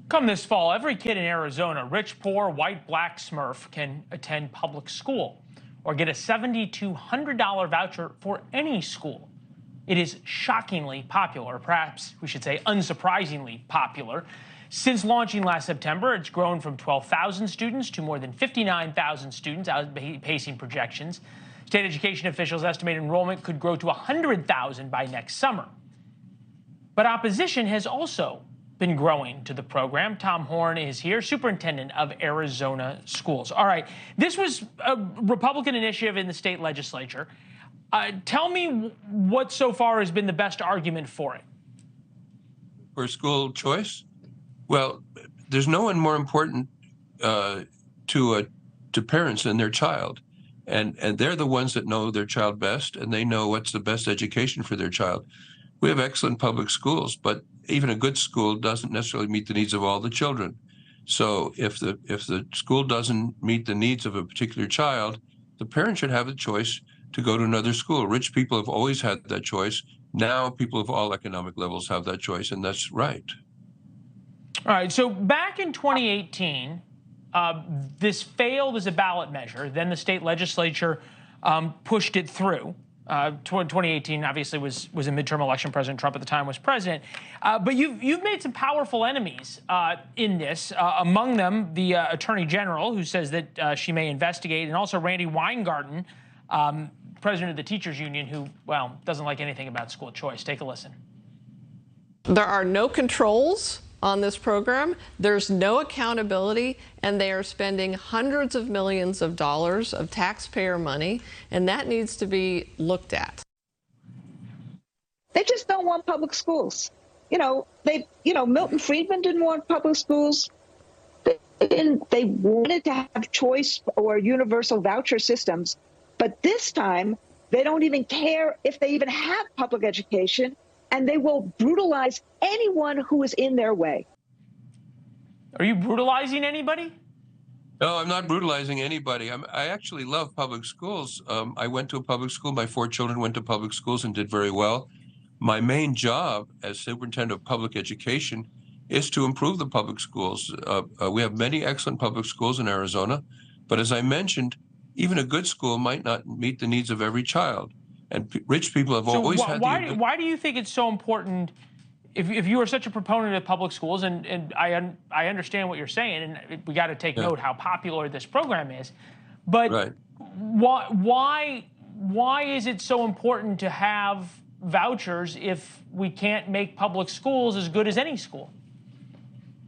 Come this fall, every kid in Arizona, rich, poor, white, black, Smurf, can attend public school or get a $7,200 voucher for any school. It is shockingly popular, or perhaps we should say unsurprisingly popular. Since launching last September, it's grown from 12,000 students to more than 59,000 students, outpacing projections. State education officials estimate enrollment could grow to 100,000 by next summer. But opposition has also been growing to the program. Tom Horne is here, Superintendent of Arizona Schools. All right, this was a Republican initiative in the state legislature. Tell me what so far has been the best argument for it. For school choice? Well, there's no one more important to parents than their child. And they're the ones that know their child best, and they know what's the best education for their child. We have excellent public schools, but even a good school doesn't necessarily meet the needs of all the children. So if the school doesn't meet the needs of a particular child, the parent should have the choice to go to another school. Rich people have always had that choice. Now people of all economic levels have that choice, and that's right. All right, so back in 2018, this failed as a ballot measure. Then the state legislature pushed it through. 2018 obviously was a midterm election. President Trump at the time was president. But you've made some powerful enemies in this. Among them, the Attorney General, who says that she may investigate, and also Randy Weingarten, president of the Teachers Union, who, well, doesn't like anything about school choice. Take a listen. There are no controls on this program. There's no accountability, and they are spending hundreds of millions of dollars of taxpayer money, and that needs to be looked at. They just don't want public schools. Milton Friedman didn't want public schools. They wanted to have choice or universal voucher systems, but this time they don't even care if they even have public education, and they will brutalize anyone who is in their way. Are you brutalizing anybody? No, I'm not brutalizing anybody. I actually love public schools. I went to a public school. My 4 children went to public schools and did very well. My main job as superintendent of public education is to improve the public schools. We have many excellent public schools in Arizona, but as I mentioned, even a good school might not meet the needs of every child. And rich people have always had why do you think it's so important, if you are such a proponent of public schools, and I understand what you're saying, and we got to take note how popular this program is, but why is it so important to have vouchers if we can't make public schools as good as any school?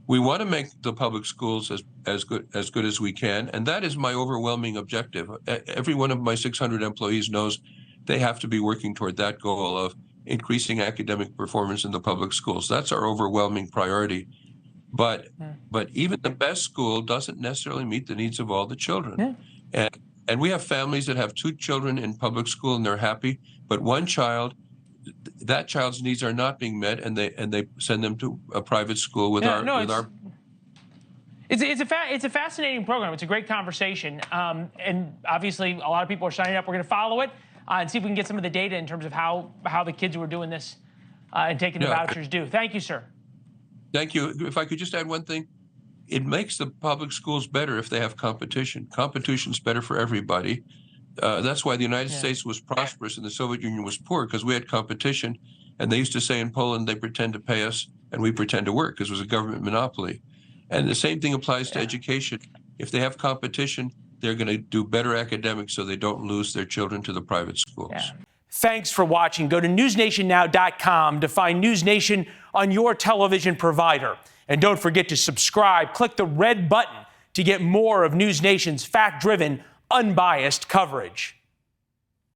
We want to make the public schools as good as we can, and that is my overwhelming objective. Every one of my 600 employees knows they have to be working toward that goal of increasing academic performance in the public schools. That's our overwhelming priority. But even the best school doesn't necessarily meet the needs of all the children. And we have families that have 2 children in public school and they're happy, but one child, that child's needs are not being met, and they send them to a private school with our. It's a fascinating program. It's a great conversation, and obviously a lot of people are signing up. We're going to follow it and see if we can get some of the data in terms of how the kids who are doing this and taking the vouchers do. Thank you, sir. Thank you. If I could just add one thing, it makes the public schools better if they have competition. Competition's better for everybody. That's why the United States was prosperous and the Soviet Union was poor, because we had competition. And they used to say in Poland, they pretend to pay us and we pretend to work, because it was a government monopoly. And the same thing applies to education. If they have competition, they're going to do better academics so they don't lose their children to the private schools. Thanks for watching. Go to newsnationnow.com to find NewsNation on your television provider. And don't forget to subscribe. Click the red button to get more of NewsNation's fact-driven, unbiased coverage.